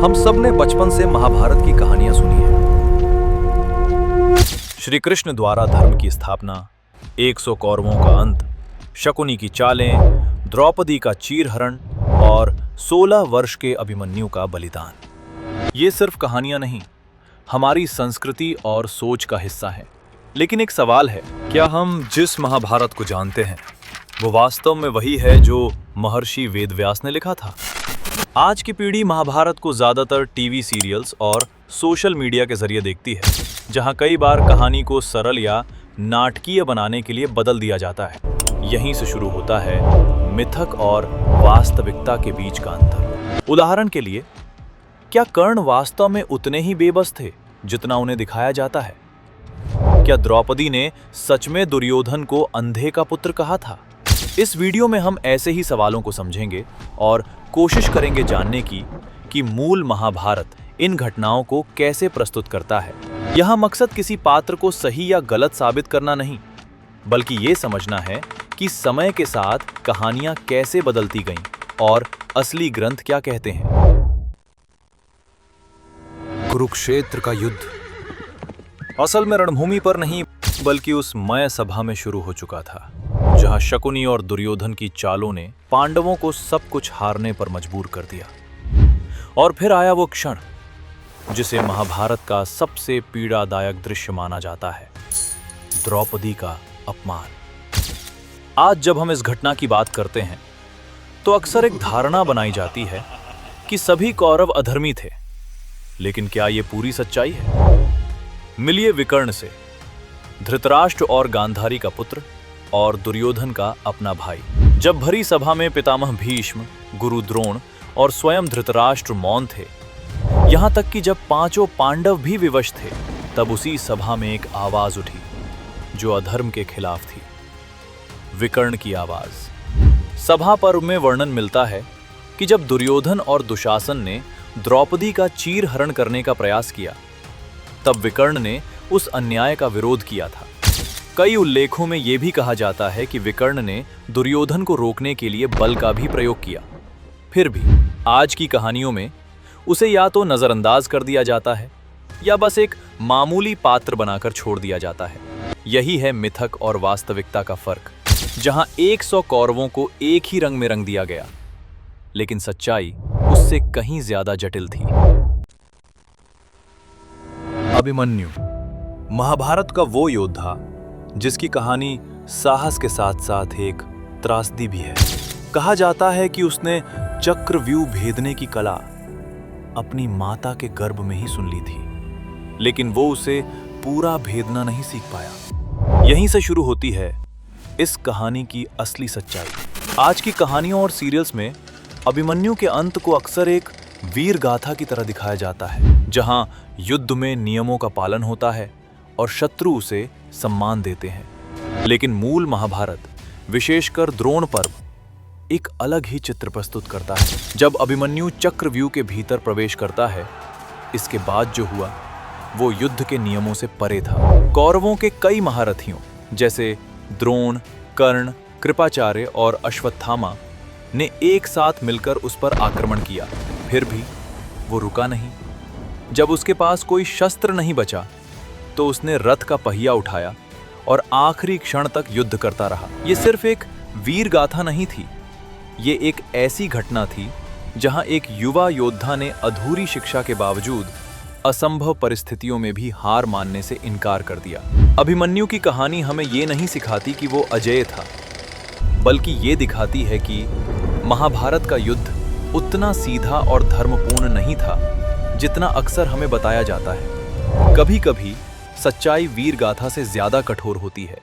हम सब ने बचपन से महाभारत की कहानियां सुनी है। श्री कृष्ण द्वारा धर्म की स्थापना, 100 कौरवों का अंत, शकुनी की चालें, द्रौपदी का चीरहरण और 16 वर्ष के अभिमन्यु का बलिदान। ये सिर्फ कहानियां नहीं, हमारी संस्कृति और सोच का हिस्सा है। लेकिन एक सवाल है, क्या हम जिस महाभारत को जानते हैं वो वास्तव में वही है जो महर्षि वेदव्यास ने लिखा था? आज की पीढ़ी महाभारत को ज्यादातर टीवी सीरियल्स और सोशल मीडिया के जरिए देखती है, जहां कई बार कहानी को सरल या नाटकीय बनाने के लिए बदल दिया जाता है। यहीं से शुरू होता है मिथक और वास्तविकता के बीच का अंतर। उदाहरण के लिए, क्या कर्ण वास्तव में उतने ही बेबस थे जितना उन्हें दिखाया जाता है? क्या द्रौपदी ने सच में दुर्योधन को अंधे का पुत्र कहा था? इस वीडियो में हम ऐसे ही सवालों को समझेंगे और कोशिश करेंगे जानने की कि मूल महाभारत इन घटनाओं को कैसे प्रस्तुत करता है। यहाँ मकसद किसी पात्र को सही या गलत साबित करना नहीं, बल्कि ये समझना है कि समय के साथ कहानियां कैसे बदलती गईं और असली ग्रंथ क्या कहते हैं। कुरुक्षेत्र का युद्ध असल में रणभूमि पर नहीं, बल्कि उस मय सभा में शुरू हो चुका था, जहां शकुनी और दुर्योधन की चालों ने पांडवों को सब कुछ हारने पर मजबूर कर दिया। और फिर आया वो क्षण जिसे महाभारत का सबसे पीड़ादायक दृश्य माना जाता है, द्रौपदी का अपमान। आज जब हम इस घटना की बात करते हैं तो अक्सर एक धारणा बनाई जाती है कि सभी कौरव अधर्मी थे, लेकिन क्या ये पूरी सच्चाई है? मिलिए विकर्ण से, धृतराष्ट्र और गांधारी का पुत्र और दुर्योधन का अपना भाई। जब भरी सभा में पितामह भीष्म, गुरु द्रोण और स्वयं धृतराष्ट्र मौन थे, यहां तक कि जब पांचों पांडव भी विवश थे, तब उसी सभा में एक आवाज उठी जो अधर्म के खिलाफ थी, विकर्ण की आवाज। सभा पर्व में वर्णन मिलता है कि जब दुर्योधन और दुशासन ने द्रौपदी का चीरहरण करने का प्रयास किया, तब विकर्ण ने उस अन्याय का विरोध किया था। कई उल्लेखों में यह भी कहा जाता है कि विकर्ण ने दुर्योधन को रोकने के लिए बल का भी प्रयोग किया। फिर भी आज की कहानियों में उसे या तो नजरअंदाज कर दिया जाता है या बस एक मामूली पात्र बनाकर छोड़ दिया जाता है। यही है मिथक और वास्तविकता का फर्क, जहां 100 कौरवों को एक ही रंग में रंग दिया गया, लेकिन सच्चाई उससे कहीं ज्यादा जटिल थी। अभिमन्यु, महाभारत का वो योद्धा जिसकी कहानी साहस के साथ साथ एक त्रासदी भी है। कहा जाता है कि उसने चक्रव्यूह भेदने की कला अपनी माता के गर्भ में ही सुन ली थी, लेकिन वो उसे पूरा भेदना नहीं सीख पाया। यहीं से शुरू होती है इस कहानी की असली सच्चाई। आज की कहानियों और सीरियल्स में अभिमन्यु के अंत को अक्सर एक वीर गाथा की तरह दिखाया जाता है, जहां युद्ध में नियमों का पालन होता है और शत्रु उसे सम्मान देते हैं। लेकिन मूल महाभारत, विशेषकर द्रोण पर्व, एक अलग ही चित्र प्रस्तुत करता है। जब अभिमन्यु चक्रव्यूह के भीतर प्रवेश करता है, इसके बाद जो हुआ वो युद्ध के नियमों से परे था। कौरवों के कई महारथियों जैसे द्रोण, कर्ण, कृपाचार्य और अश्वत्थामा ने एक साथ मिलकर उस पर आक्रमण किया। फिर भी वो रुका नहीं। जब उसके पास कोई शस्त्र नहीं बचा तो उसने रथ का पहिया उठाया और आखिरी क्षण तक युद्ध करता रहा। ये सिर्फ एक वीर गाथा नहीं थी, ये एक ऐसी घटना थी जहां एक युवा योद्धा ने अधूरी शिक्षा के बावजूद असंभव परिस्थितियों में भी हार मानने से इनकार कर दिया। अभिमन्यु की कहानी हमें ये नहीं सिखाती कि वो अजेय था, बल्कि ये दिखाती है कि महाभारत का युद्ध उतना सीधा और धर्मपूर्ण नहीं था जितना अक्सर हमें बताया जाता है। कभी कभी सच्चाई वीर गाथा से ज्यादा कठोर होती है।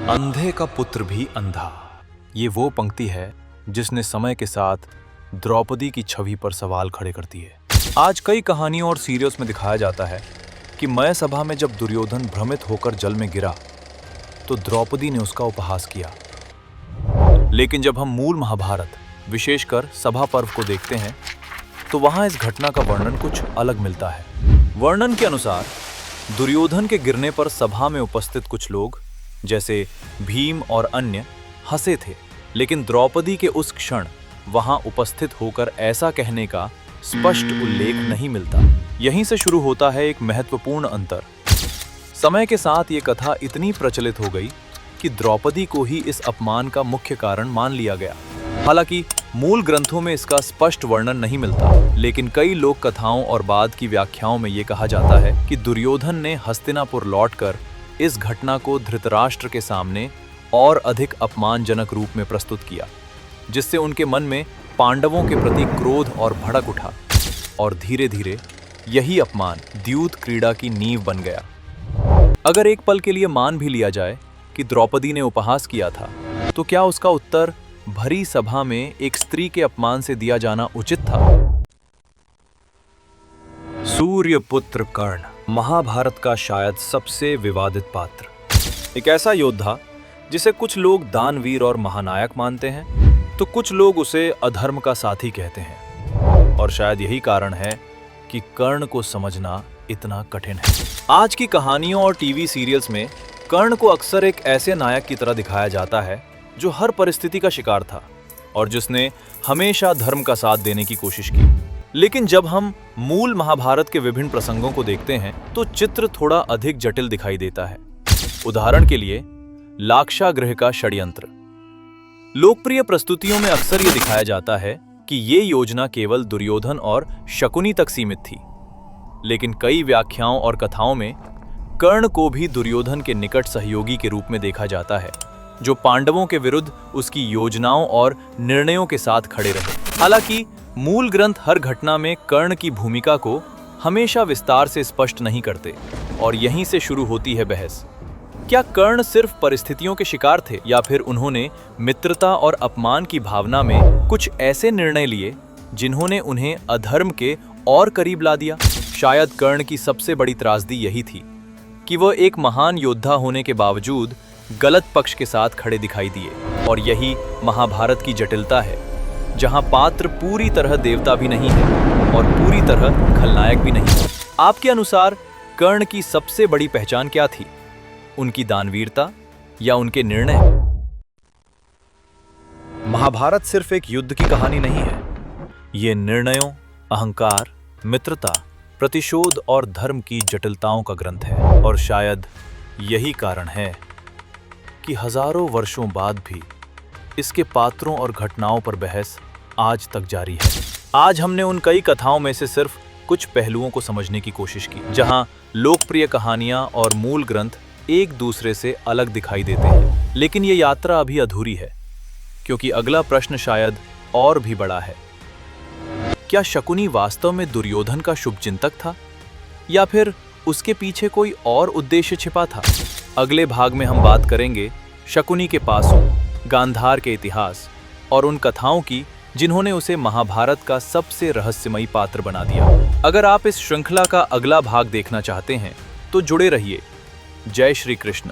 अंधे का पुत्र भी अंधा, ये वो पंक्ति है जिसने समय के साथ द्रौपदी की छवि पर सवाल खड़े करती है। आज कई कहानियों और सीरियल्स में दिखाया जाता है कि मय सभा में जब दुर्योधन भ्रमित होकर जल में गिरा तो द्रौपदी ने उसका उपहास किया। लेकिन जब हम मूल महाभारत, विशेषकर सभा पर्व को देखते हैं तो वहां इस घटना का वर्णन कुछ अलग मिलता है। वर्णन के अनुसार दुर्योधन के गिरने पर सभा में उपस्थित कुछ लोग जैसे भीम और अन्य हंसे थे, लेकिन द्रौपदी के उस क्षण वहां उपस्थित होकर ऐसा कहने का स्पष्ट उल्लेख नहीं मिलता। यहीं से शुरू होता है एक महत्वपूर्ण अंतर। समय के साथ ये कथा इतनी प्रचलित हो गई कि द्रौपदी को ही इस अपमान का मुख्य कारण मान लिया गया। हालांकि मूल ग्रंथों में इसका स्पष्ट वर्णन नहीं मिलता, लेकिन कई लोक कथाओं और बाद की व्याख्याओं में ये कहा जाता है कि दुर्योधन ने हस्तिनापुर लौटकर इस घटना को धृतराष्ट्र के सामने और अधिक अपमानजनक रूप में प्रस्तुत किया, जिससे उनके मन में पांडवों के प्रति क्रोध और भड़क उठा, और धीरे धीरे यही अपमान द्यूत क्रीड़ा की नींव बन गया। अगर एक पल के लिए मान भी लिया जाए कि द्रौपदी ने उपहास किया था, तो क्या उसका उत्तर भरी सभा में एक स्त्री के अपमान से दिया जाना उचित था? सूर्यपुत्र कर्ण, महाभारत का शायद सबसे विवादित पात्र। एक ऐसा योद्धा जिसे कुछ लोग दानवीर और महानायक मानते हैं, तो कुछ लोग उसे अधर्म का साथी कहते हैं। और शायद यही कारण है कि कर्ण को समझना इतना कठिन है। आज की कहानियों और टीवी सीरियल्स में कर्ण को अक्सर एक ऐसे नायक की तरह दिखाया जाता है जो हर परिस्थिति का शिकार था और जिसने हमेशा धर्म का साथ देने की कोशिश की। लेकिन जब हम मूल महाभारत के विभिन्न प्रसंगों को देखते हैं तो चित्र थोड़ा अधिक जटिल दिखाई देता है। उदाहरण के लिए लाक्षागृह का षड्यंत्र। लोकप्रिय प्रस्तुतियों में अक्सर ये दिखाया जाता है कि ये योजना केवल दुर्योधन और शकुनी तक सीमित थी, लेकिन कई व्याख्याओं और कथाओं में कर्ण को भी दुर्योधन के निकट सहयोगी के रूप में देखा जाता है, जो पांडवों के विरुद्ध उसकी योजनाओं और निर्णयों के साथ खड़े रहे। हालांकि मूल ग्रंथ हर घटना में कर्ण की भूमिका को हमेशा विस्तार से स्पष्ट नहीं करते, और यहीं से शुरू होती है बहस। क्या कर्ण सिर्फ परिस्थितियों के शिकार थे, या फिर उन्होंने मित्रता और अपमान की भावना में कुछ ऐसे निर्णय लिए जिन्होंने उन्हें अधर्म के और करीब ला दिया? शायद कर्ण की सबसे बड़ी त्रासदी यही थी कि वह एक महान योद्धा होने के बावजूद गलत पक्ष के साथ खड़े दिखाई दिए, और यही महाभारत की जटिलता है, जहां पात्र पूरी तरह देवता भी नहीं है और पूरी तरह खलनायक भी नहीं है। आपके अनुसार कर्ण की सबसे बड़ी पहचान क्या थी? उनकी दानवीरता या उनके निर्णय? महाभारत सिर्फ एक युद्ध की कहानी नहीं है। ये निर्णयों, अहंकार, मित्रता, प्रतिशोध और धर्म की जटिलताओं का ग्रंथ है, और शायद यही कारण है कि हजारों वर्षों बाद भी इसके पात्रों और घटनाओं पर बहस आज तक जारी है। आज हमने उन कई कथाओं में से सिर्फ कुछ पहलुओं को समझने की कोशिश की, जहां लोकप्रिय कहानियां और मूल ग्रंथ एक दूसरे से अलग दिखाई देते हैं। लेकिन ये यात्रा अभी अधूरी है, क्योंकि अगला प्रश्न शायद और भी बड़ा है। क्या शकुनी वास्तव में दुर्योधन का शुभचिंतक था, या फिर उसके पीछे कोई और उद्देश्य छिपा था? अगले भाग में हम बात करेंगे शकुनी के पासों, गांधार के इतिहास और उन कथाओं की जिन्होंने उसे महाभारत का सबसे रहस्यमयी पात्र बना दिया। अगर आप इस श्रृंखला का अगला भाग देखना चाहते हैं तो जुड़े रहिए। जय श्री कृष्ण।